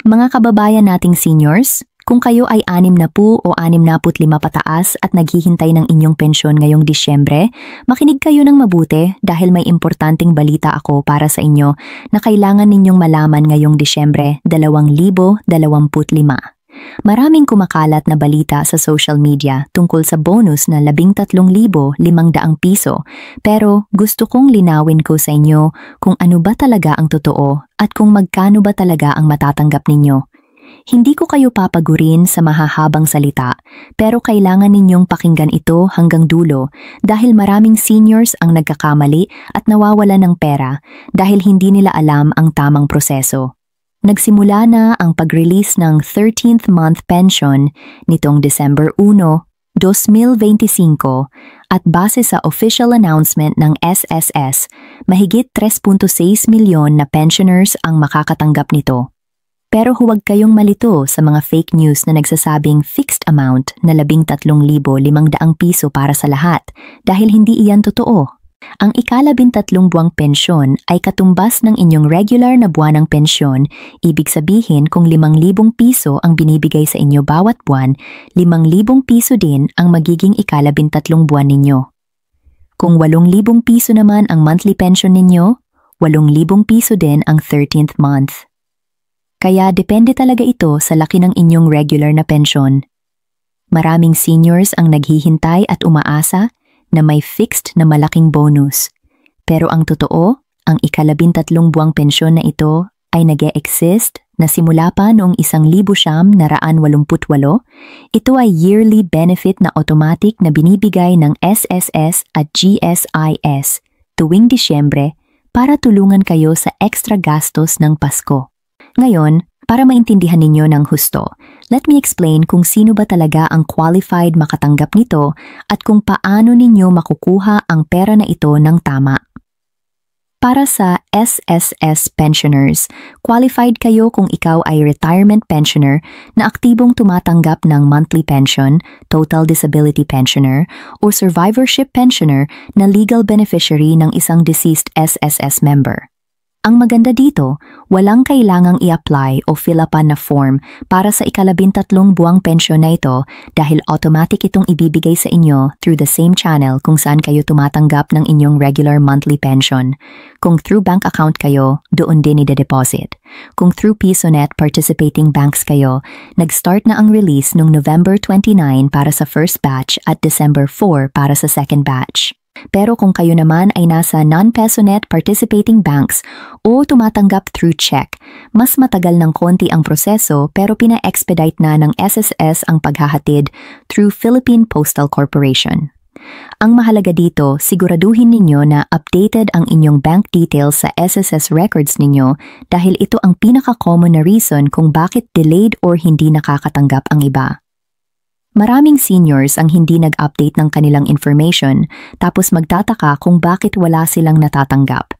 Mga kababayan nating seniors, kung kayo ay 60 o 65 pataas at naghihintay ng inyong pensyon ngayong Disyembre, makinig kayo ng mabuti dahil may importanteng balita ako para sa inyo na kailangan ninyong malaman ngayong Disyembre 2025. Maraming kumakalat na balita sa social media tungkol sa bonus na 13,500 piso, pero gusto kong linawin ko sa inyo kung ano ba talaga ang totoo at kung magkano ba talaga ang matatanggap ninyo. Hindi ko kayo papagurin sa mahahabang salita, pero kailangan ninyong pakinggan ito hanggang dulo dahil maraming seniors ang nagkakamali at nawawala ng pera dahil hindi nila alam ang tamang proseso. Nagsimula na ang pag-release ng 13th month pension nitong December 1, 2025 at base sa official announcement ng SSS, mahigit 3.6 milyon na pensioners ang makakatanggap nito. Pero huwag kayong malito sa mga fake news na nagsasabing fixed amount na 13,500 piso para sa lahat dahil hindi iyan totoo. Ang ika-13 buwang pensyon ay katumbas ng inyong regular na buwanang pensyon, ibig sabihin kung 5,000 piso ang binibigay sa inyo bawat buwan, 5,000 piso din ang magiging ika-13 buwan ninyo. Kung 8,000 piso naman ang monthly pension ninyo, 8,000 piso din ang 13th month. Kaya depende talaga ito sa laki ng inyong regular na pensyon. Maraming seniors ang naghihintay at umaasa na may fixed na malaking bonus. Pero ang totoo, ang ika-13 buwang pensyon na ito ay nag-e-exist na simula pa noong 1988. Ito ay yearly benefit na automatic na binibigay ng SSS at GSIS tuwing Disyembre para tulungan kayo sa extra gastos ng Pasko. Ngayon, para maintindihan ninyo ng husto, let me explain kung sino ba talaga ang qualified makatanggap nito at kung paano ninyo makukuha ang pera na ito ng tama. Para sa SSS pensioners, qualified kayo kung ikaw ay retirement pensioner na aktibong tumatanggap ng monthly pension, total disability pensioner, o survivorship pensioner na legal beneficiary ng isang deceased SSS member. Ang maganda dito, walang kailangang i-apply o fill-upan na form para sa ika-13 buwang pensyon na ito dahil automatic itong ibibigay sa inyo through the same channel kung saan kayo tumatanggap ng inyong regular monthly pension. Kung through bank account kayo, doon din ide-deposit. Kung through PisoNet participating banks kayo, nag-start na ang release noong November 29 para sa first batch at December 4 para sa second batch. Pero kung kayo naman ay nasa non-PesoNet participating banks o tumatanggap through check, mas matagal ng konti ang proseso pero pina-expedite na ng SSS ang paghahatid through Philippine Postal Corporation. Ang mahalaga dito, siguraduhin ninyo na updated ang inyong bank details sa SSS records ninyo dahil ito ang pinaka-common na reason kung bakit delayed or hindi nakakatanggap ang iba. Maraming seniors ang hindi nag-update ng kanilang information tapos magtataka kung bakit wala silang natatanggap.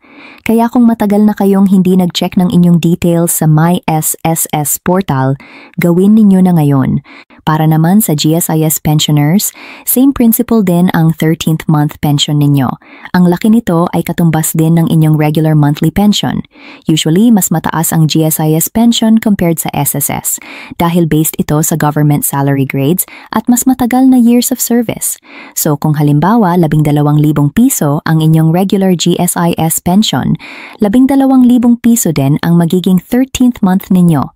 Kaya kung matagal na kayong hindi nag-check ng inyong details sa My SSS portal, gawin ninyo na ngayon. Para naman sa GSIS pensioners, same principle din ang 13th month pension ninyo. Ang laki nito ay katumbas din ng inyong regular monthly pension. Usually, mas mataas ang GSIS pension compared sa SSS dahil based ito sa government salary grades at mas matagal na years of service. So kung halimbawa 12,000 piso ang inyong regular GSIS pension, 12,000 piso din ang magiging 13th month ninyo.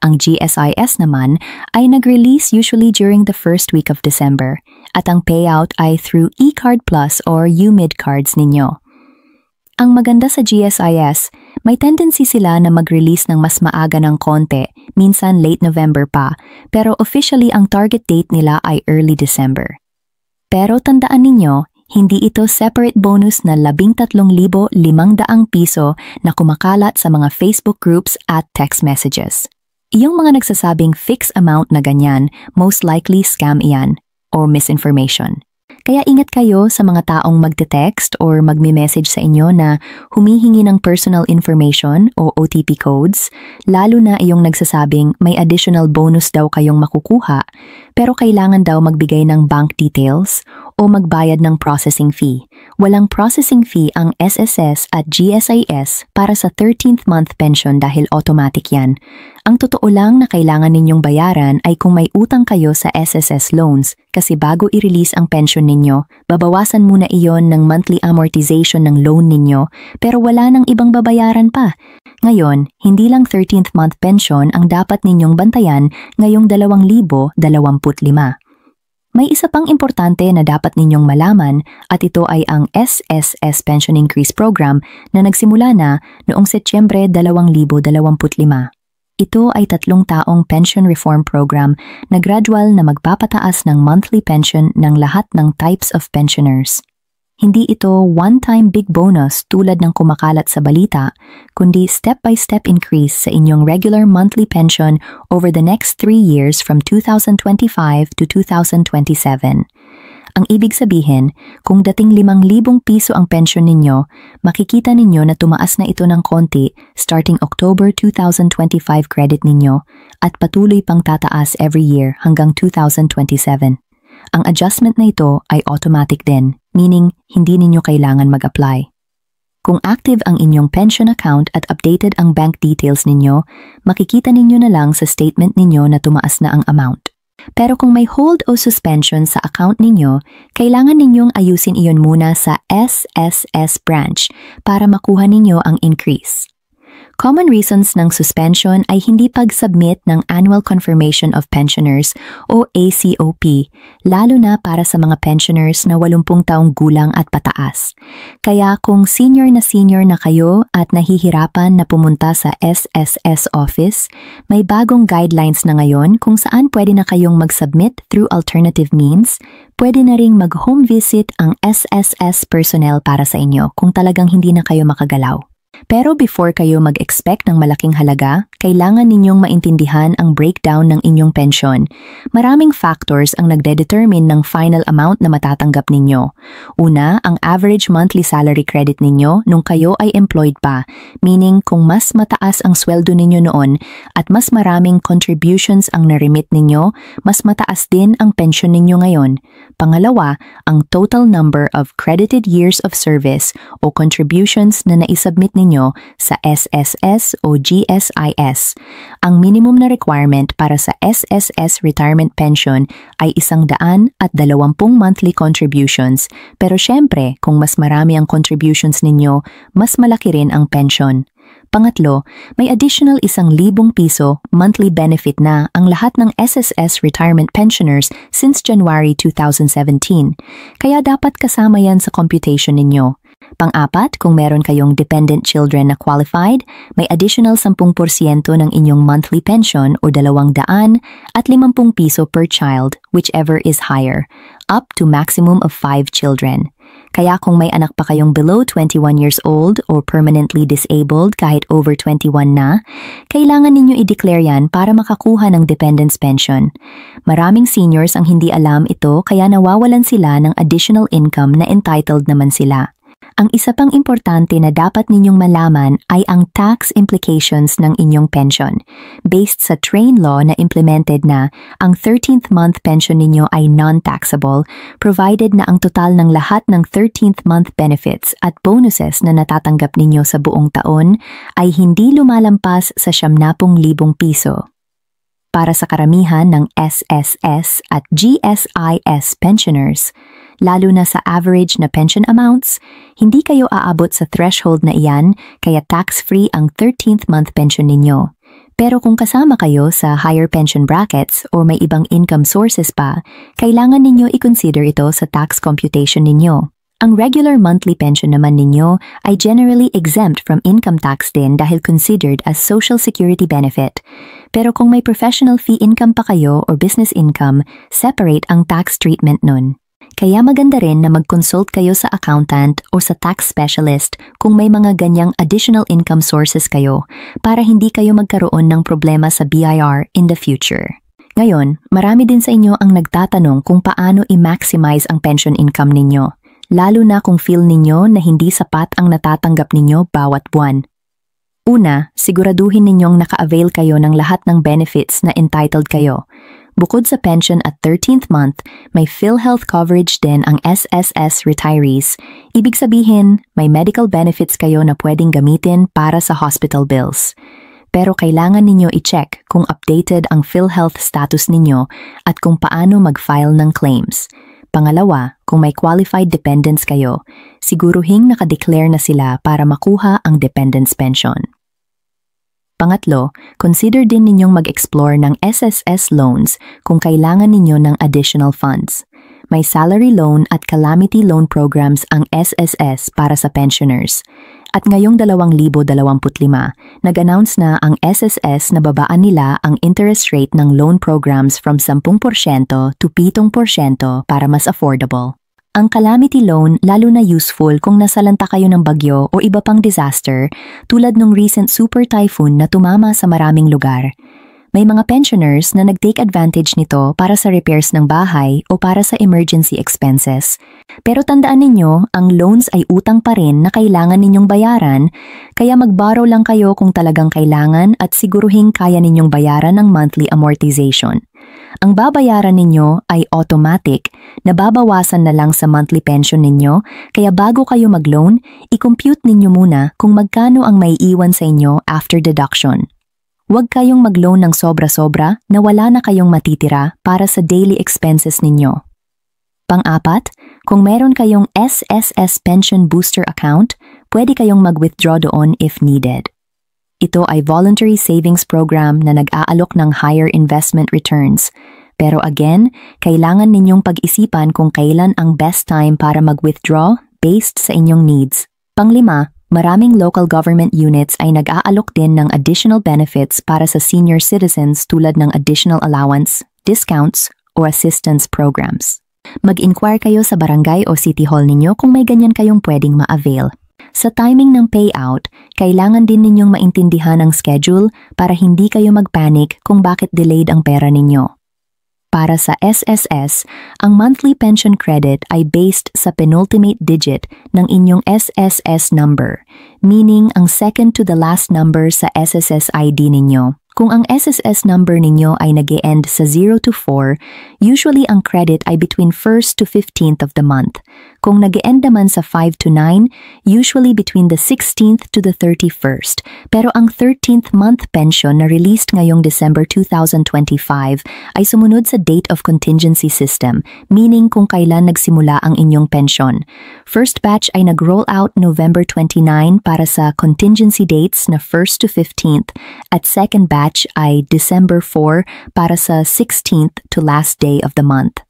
Ang GSIS naman ay nag-release usually during the first week of December at ang payout ay through eCard Plus or UMID cards ninyo. Ang maganda sa GSIS, may tendency sila na mag-release ng mas maaga ng konti, minsan late November pa, pero officially ang target date nila ay early December. Pero tandaan ninyo, hindi ito separate bonus na 13,500 piso na kumakalat sa mga Facebook groups at text messages. Iyong mga nagsasabing fixed amount na ganyan, most likely scam iyan or misinformation. Kaya ingat kayo sa mga taong magte-text or magme-message sa inyo na humihingi ng personal information o OTP codes, lalo na iyong nagsasabing may additional bonus daw kayong makukuha, pero kailangan daw magbigay ng bank details o magbayad ng processing fee. Walang processing fee ang SSS at GSIS para sa 13th month pension dahil automatic yan. Ang totoo lang na kailangan ninyong bayaran ay kung may utang kayo sa SSS loans kasi bago i-release ang pension ninyo, babawasan muna iyon ng monthly amortization ng loan ninyo pero wala nang ibang babayaran pa. Ngayon, hindi lang 13th month pension ang dapat ninyong bantayan ngayong 2025. May isa pang importante na dapat ninyong malaman at ito ay ang SSS Pension Increase Program na nagsimula na noong Setyembre 2025. Ito ay 3 taong pension reform program na gradual na magpapataas ng monthly pension ng lahat ng types of pensioners. Hindi ito one-time big bonus tulad ng kumakalat sa balita, kundi step-by-step increase sa inyong regular monthly pension over the next 3 years from 2025 to 2027. Ang ibig sabihin, kung dating 5,000 piso ang pension ninyo, makikita ninyo na tumaas na ito ng konti starting October 2025 credit ninyo at patuloy pang tataas every year hanggang 2027. Ang adjustment na ito ay automatic din, meaning hindi ninyo kailangan mag-apply. Kung active ang inyong pension account at updated ang bank details ninyo, makikita ninyo na lang sa statement ninyo na tumaas na ang amount. Pero kung may hold o suspension sa account ninyo, kailangan ninyong ayusin iyon muna sa SSS branch para makuha ninyo ang increase. Common reasons ng suspension ay hindi pag-submit ng Annual Confirmation of Pensioners o ACOP, lalo na para sa mga pensioners na 80 taong gulang at pataas. Kaya kung senior na kayo at nahihirapan na pumunta sa SSS office, may bagong guidelines na ngayon kung saan pwede na kayong mag-submit through alternative means. Pwede na ring mag-home visit ang SSS personnel para sa inyo kung talagang hindi na kayo makagalaw. Pero before kayo mag-expect ng malaking halaga, kailangan ninyong maintindihan ang breakdown ng inyong pensyon. Maraming factors ang nagde-determine ng final amount na matatanggap ninyo. Una, ang average monthly salary credit ninyo nung kayo ay employed pa, meaning kung mas mataas ang sweldo ninyo noon at mas maraming contributions ang na-remit ninyo, mas mataas din ang pensyon ninyo ngayon. Pangalawa, ang total number of credited years of service o contributions na naisubmit ninyo sa SSS o GSIS. Ang minimum na requirement para sa SSS retirement pension ay 120 monthly contributions, pero syempre kung mas marami ang contributions ninyo, mas malaki rin ang pension. Pangatlo, may additional 1,000 piso monthly benefit na ang lahat ng SSS retirement pensioners since January 2017, kaya dapat kasama yan sa computation ninyo. Pang-apat, kung meron kayong dependent children na qualified, may additional 10% ng inyong monthly pension o 200 at 50 piso per child, whichever is higher, up to maximum of 5 children. Kaya kung may anak pa kayong below 21 years old or permanently disabled kahit over 21 na, kailangan ninyo i-declare yan para makakuha ng dependence pension. Maraming seniors ang hindi alam ito kaya nawawalan sila ng additional income na entitled naman sila. Ang isa pang importante na dapat ninyong malaman ay ang tax implications ng inyong pension. Based sa train law na implemented na, ang 13th month pension ninyo ay non-taxable provided na ang total ng lahat ng 13th month benefits at bonuses na natatanggap ninyo sa buong taon ay hindi lumalampas sa 70,000 piso. Para sa karamihan ng SSS at GSIS pensioners, lalo na sa average na pension amounts, hindi kayo aabot sa threshold na iyan kaya tax-free ang 13th month pension ninyo. Pero kung kasama kayo sa higher pension brackets o may ibang income sources pa, kailangan ninyo i-consider ito sa tax computation ninyo. Ang regular monthly pension naman ninyo ay generally exempt from income tax din dahil considered as social security benefit. Pero kung may professional fee income pa kayo or business income, separate ang tax treatment nun. Kaya maganda rin na mag-consult kayo sa accountant o sa tax specialist kung may mga ganyang additional income sources kayo para hindi kayo magkaroon ng problema sa BIR in the future. Ngayon, marami din sa inyo ang nagtatanong kung paano i-maximize ang pension income ninyo, lalo na kung feel ninyo na hindi sapat ang natatanggap ninyo bawat buwan. Una, siguraduhin ninyong naka-avail kayo ng lahat ng benefits na entitled kayo. Bukod sa pension at 13th month, may PhilHealth coverage din ang SSS retirees. Ibig sabihin, may medical benefits kayo na pwedeng gamitin para sa hospital bills. Pero kailangan ninyo i-check kung updated ang PhilHealth status ninyo at kung paano mag-file ng claims. Pangalawa, kung may qualified dependents kayo, siguruhing nakadeclare na sila para makuha ang dependents pension. Pangatlo, consider din ninyong mag-explore ng SSS loans kung kailangan ninyo ng additional funds. May salary loan at calamity loan programs ang SSS para sa pensioners. At ngayong 2025, nag-announce na ang SSS na babaan nila ang interest rate ng loan programs from 10% to 7% para mas affordable. Ang calamity loan lalo na useful kung nasalanta kayo ng bagyo o iba pang disaster tulad ng recent super typhoon na tumama sa maraming lugar. May mga pensioners na nag-take advantage nito para sa repairs ng bahay o para sa emergency expenses. Pero tandaan ninyo, ang loans ay utang pa rin na kailangan ninyong bayaran, kaya mag-borrow lang kayo kung talagang kailangan at siguruhing kaya ninyong bayaran ng monthly amortization. Ang babayaran ninyo ay automatic, nababawasan na lang sa monthly pension ninyo, kaya bago kayo mag-loan, i-compute ninyo muna kung magkano ang maiiwan sa inyo after deduction. Huwag kayong mag-loan ng sobra-sobra na wala na kayong matitira para sa daily expenses ninyo. Pang-apat, kung meron kayong SSS Pension Booster account, pwede kayong mag-withdraw doon if needed. Ito ay voluntary savings program na nag-aalok ng higher investment returns. Pero again, kailangan ninyong pag-isipan kung kailan ang best time para mag-withdraw based sa inyong needs. Panglima, maraming local government units ay nag-aalok din ng additional benefits para sa senior citizens tulad ng additional allowance, discounts, o assistance programs. Mag-inquire kayo sa barangay o city hall ninyo kung may ganyan kayong pwedeng ma-avail. Sa timing ng payout, kailangan din ninyong maintindihan ang schedule para hindi kayo mag-panic kung bakit delayed ang pera ninyo. Para sa SSS, ang monthly pension credit ay based sa penultimate digit ng inyong SSS number, meaning ang second to the last number sa SSS ID ninyo. Kung ang SSS number ninyo ay nag-e-end sa 0 to 4, usually ang credit ay between 1st to 15th of the month. Kung nag-e-end naman sa 5 to 9, usually between the 16th to the 31st. Pero ang 13th month pension na released ngayong December 2025 ay sumunod sa date of contingency system, meaning kung kailan nagsimula ang inyong pension. First batch ay nag-roll out November 29 para sa contingency dates na 1st to 15th at second batch ay December 4 para sa 16th to last day of the month.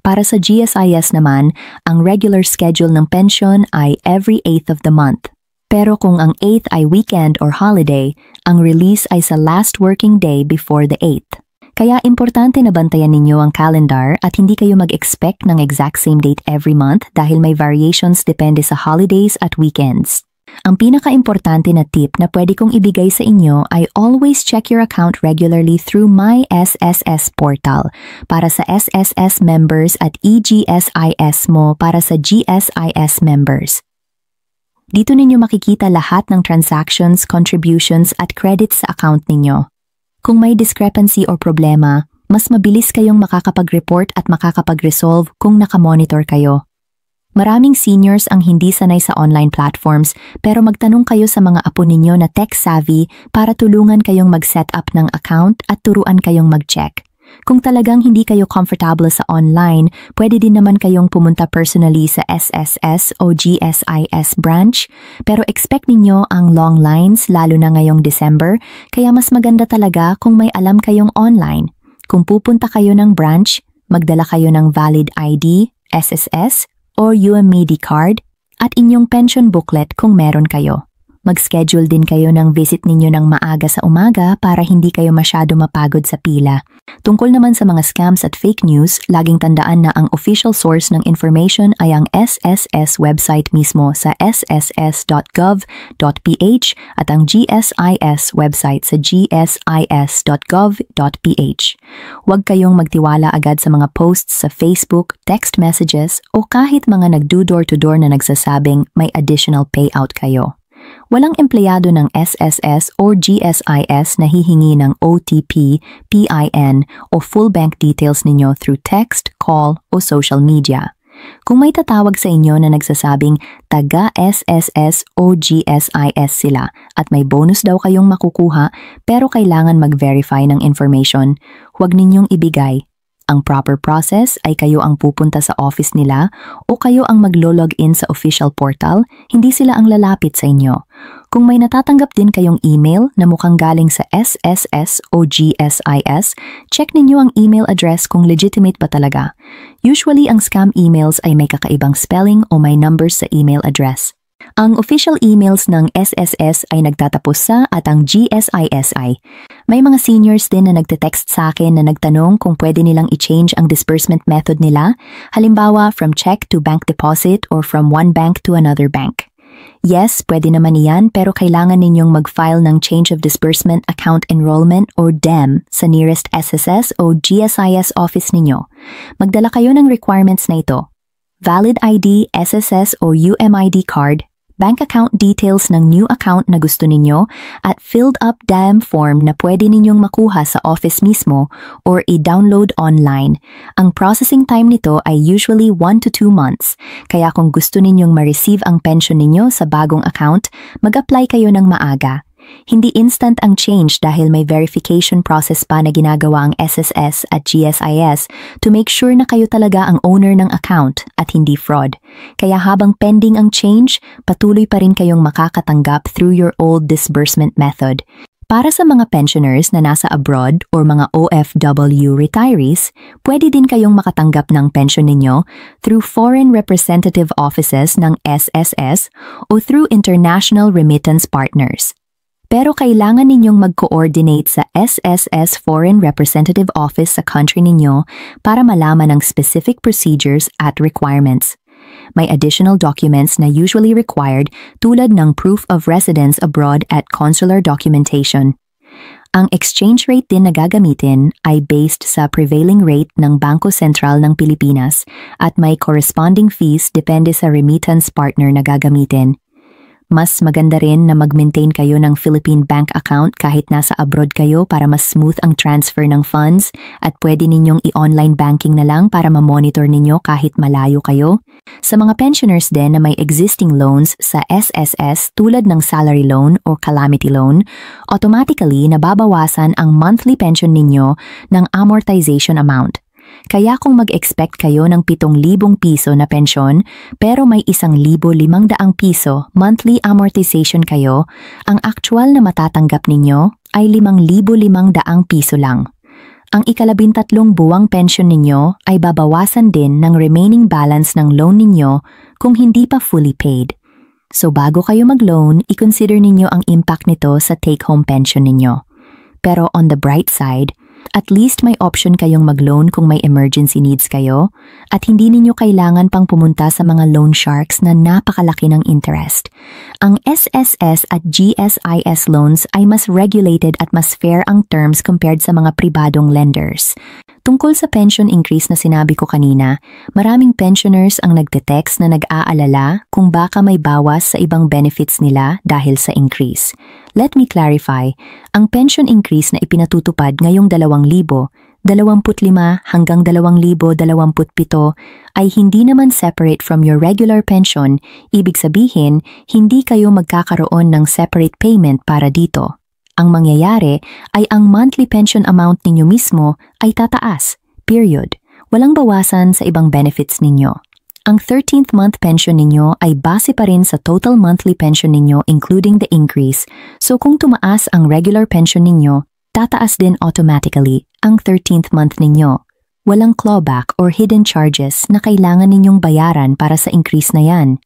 Para sa GSIS naman, ang regular schedule ng pension ay every 8th of the month. Pero kung ang 8th ay weekend or holiday, ang release ay sa last working day before the 8th. Kaya importante na bantayan ninyo ang calendar at hindi kayo mag-expect ng exact same date every month dahil may variations depende sa holidays at weekends. Ang pinaka-importante na tip na pwede kong ibigay sa inyo ay always check your account regularly through My SSS portal para sa SSS members at eGSIS mo para sa GSIS members. Dito ninyo makikita lahat ng transactions, contributions at credits sa account ninyo. Kung may discrepancy o problema, mas mabilis kayong makakapag-report at makakapag-resolve kung nakamonitor kayo. Maraming seniors ang hindi sanay sa online platforms pero magtanong kayo sa mga apo ninyo na tech-savvy para tulungan kayong mag-set up ng account at turuan kayong mag-check. Kung talagang hindi kayo comfortable sa online, pwede din naman kayong pumunta personally sa SSS o GSIS branch pero expect ninyo ang long lines lalo na ngayong December kaya mas maganda talaga kung may alam kayong online. Kung pupunta kayo ng branch, magdala kayo ng valid ID, SSS, or UMED card at inyong pension booklet kung meron kayo. Mag-schedule din kayo ng visit ninyo ng maaga sa umaga para hindi kayo masyado mapagod sa pila. Tungkol naman sa mga scams at fake news, laging tandaan na ang official source ng information ay ang SSS website mismo sa sss.gov.ph at ang GSIS website sa gsis.gov.ph. Huwag kayong magtiwala agad sa mga posts sa Facebook, text messages o kahit mga nagdo-door-to-door na nagsasabing may additional payout kayo. Walang empleyado ng SSS o GSIS na hihingi ng OTP, PIN o full bank details ninyo through text, call o social media. Kung may tatawag sa inyo na nagsasabing taga SSS o GSIS sila at may bonus daw kayong makukuha pero kailangan mag-verify ng information, huwag ninyong ibigay. Ang proper process ay kayo ang pupunta sa office nila o kayo ang maglo-log in sa official portal, hindi sila ang lalapit sa inyo. Kung may natatanggap din kayong email na mukhang galing sa SSS o GSIS, check ninyo ang email address kung legitimate ba talaga. Usually, ang scam emails ay may kakaibang spelling o may numbers sa email address. Ang official emails ng SSS ay nagtatapos sa at ang GSIS ay. May mga seniors din na nagte-text sa akin na nagtanong kung pwede nilang i-change ang disbursement method nila, halimbawa from check to bank deposit or from one bank to another bank. Yes, pwede naman iyan pero kailangan ninyong mag-file ng Change of Disbursement Account Enrollment or DEM sa nearest SSS o GSIS office ninyo. Magdala kayo ng requirements na ito. Valid ID, SSS o UMID card, bank account details ng new account na gusto ninyo, at filled up DEM form na pwede ninyong makuha sa office mismo or i-download online. Ang processing time nito ay usually 1 to 2 months, kaya kung gusto ninyong ma-receive ang pension ninyo sa bagong account, mag-apply kayo ng maaga. Hindi instant ang change dahil may verification process pa na ginagawa ang SSS at GSIS to make sure na kayo talaga ang owner ng account at hindi fraud. Kaya habang pending ang change, patuloy pa rin kayong makakatanggap through your old disbursement method. Para sa mga pensioners na nasa abroad or mga OFW retirees, pwede din kayong makatanggap ng pension ninyo through foreign representative offices ng SSS o through international remittance partners. Pero kailangan ninyong mag-coordinate sa SSS Foreign Representative Office sa country ninyo para malaman ang specific procedures at requirements. May additional documents na usually required tulad ng proof of residence abroad at consular documentation. Ang exchange rate din na gagamitin ay based sa prevailing rate ng Bangko Sentral ng Pilipinas at may corresponding fees depende sa remittance partner na gagamitin. Mas maganda rin na mag-maintain kayo ng Philippine bank account kahit nasa abroad kayo para mas smooth ang transfer ng funds at pwede ninyong i-online banking na lang para ma-monitor ninyo kahit malayo kayo. Sa mga pensioners din na may existing loans sa SSS tulad ng salary loan or calamity loan, automatically nababawasan ang monthly pension ninyo ng amortization amount. Kaya kung mag-expect kayo ng 7,000 piso na pensyon pero may 1,500 piso monthly amortization kayo, ang actual na matatanggap ninyo ay 5,500 piso lang. Ang ika-13 buwang pensyon ninyo ay babawasan din ng remaining balance ng loan ninyo kung hindi pa fully paid. So bago kayo mag-loan, i-consider ninyo ang impact nito sa take-home pension ninyo. Pero on the bright side, at least may option kayong mag-loan kung may emergency needs kayo at hindi ninyo kailangan pang pumunta sa mga loan sharks na napakalaki ng interest. Ang SSS at GSIS loans ay mas regulated at mas fair ang terms compared sa mga pribadong lenders. Tungkol sa pension increase na sinabi ko kanina, maraming pensioners ang nagte-text na nag-aalala kung baka may bawas sa ibang benefits nila dahil sa increase. Let me clarify, ang pension increase na ipinatutupad ngayong 2,025 hanggang 2027 ay hindi naman separate from your regular pension, ibig sabihin, hindi kayo magkakaroon ng separate payment para dito. Ang mangyayari ay ang monthly pension amount ninyo mismo ay tataas, period. Walang bawasan sa ibang benefits ninyo. Ang 13th month pension ninyo ay base pa rin sa total monthly pension ninyo including the increase, so kung tumaas ang regular pension ninyo, tataas din automatically ang 13th month ninyo. Walang clawback or hidden charges na kailangan ninyong bayaran para sa increase na yan.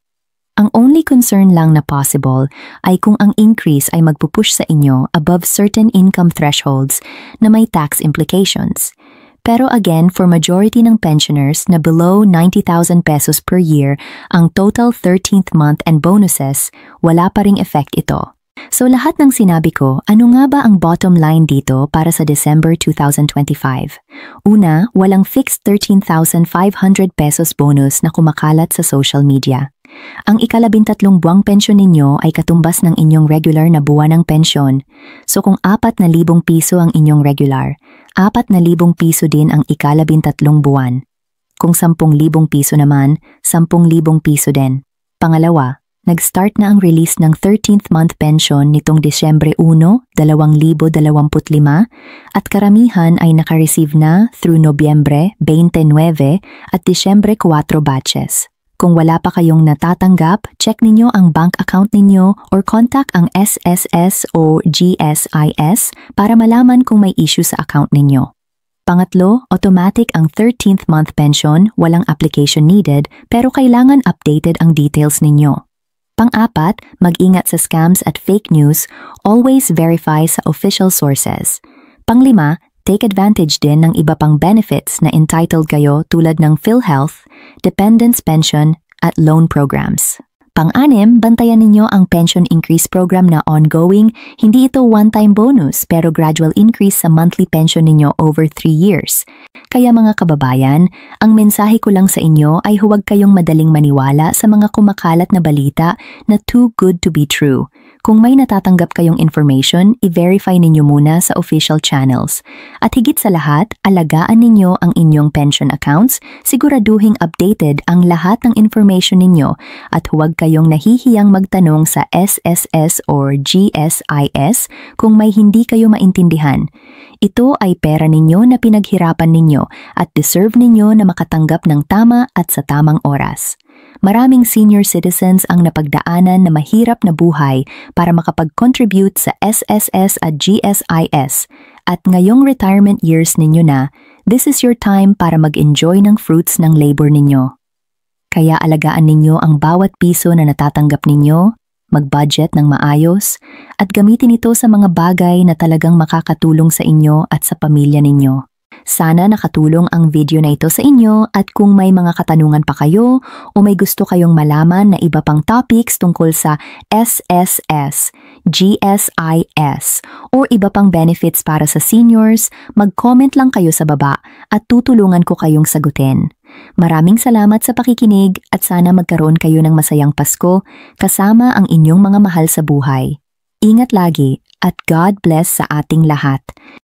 Ang only concern lang na possible ay kung ang increase ay magpupush sa inyo above certain income thresholds na may tax implications. Pero again, for majority ng pensioners na below 90,000 pesos per year, ang total 13th month and bonuses, wala pa ring effect ito. So lahat ng sinabi ko, ano nga ba ang bottom line dito para sa December 2025? Una, walang fixed 13,500 pesos bonus na kumakalat sa social media. Ang ika-13 buwang pensyon ninyo ay katumbas ng inyong regular na buwan ng pensyon. So kung 4,000 piso ang inyong regular, 4,000 piso din ang ika-13 buwan. Kung 10,000 piso naman, 10,000 piso din. Pangalawa, nag-start na ang release ng 13th month pension nitong Disyembre 1, 2025 at karamihan ay nakareceive na through Nobyembre 29 at Disyembre 4 batches. Kung wala pa kayong natatanggap, check ninyo ang bank account ninyo or contact ang SSS o GSIS para malaman kung may issue sa account ninyo. Pangatlo, automatic ang 13th month pension, walang application needed pero kailangan updated ang details ninyo. Pang-apat, mag-ingat sa scams at fake news, always verify sa official sources. Pang-lima, take advantage din ng iba pang benefits na entitled kayo tulad ng PhilHealth, dependents pension, at loan programs. Pang-anim, bantayan ninyo ang pension increase program na ongoing, hindi ito one-time bonus pero gradual increase sa monthly pension ninyo over 3 years. Kaya mga kababayan, ang mensahe ko lang sa inyo ay huwag kayong madaling maniwala sa mga kumakalat na balita na too good to be true. Kung may natatanggap kayong information, i-verify ninyo muna sa official channels. At higit sa lahat, alagaan ninyo ang inyong pension accounts, siguraduhing updated ang lahat ng information ninyo at huwag kayong nahihiyang magtanong sa SSS or GSIS kung may hindi kayo maintindihan. Ito ay pera ninyo na pinaghirapan ninyo at deserve ninyo na makatanggap ng tama at sa tamang oras. Maraming senior citizens ang napagdaanan na mahirap na buhay para makapag-contribute sa SSS at GSIS at ngayong retirement years ninyo na, this is your time para mag-enjoy ng fruits ng labor ninyo. Kaya alagaan ninyo ang bawat piso na natatanggap ninyo, mag-budget ng maayos, at gamitin ito sa mga bagay na talagang makakatulong sa inyo at sa pamilya ninyo. Sana nakatulong ang video na ito sa inyo at kung may mga katanungan pa kayo o may gusto kayong malaman na iba pang topics tungkol sa SSS, GSIS o iba pang benefits para sa seniors, mag-comment lang kayo sa baba at tutulungan ko kayong sagutin. Maraming salamat sa pakikinig at sana magkaroon kayo ng masayang Pasko kasama ang inyong mga mahal sa buhay. Ingat lagi at God bless sa ating lahat.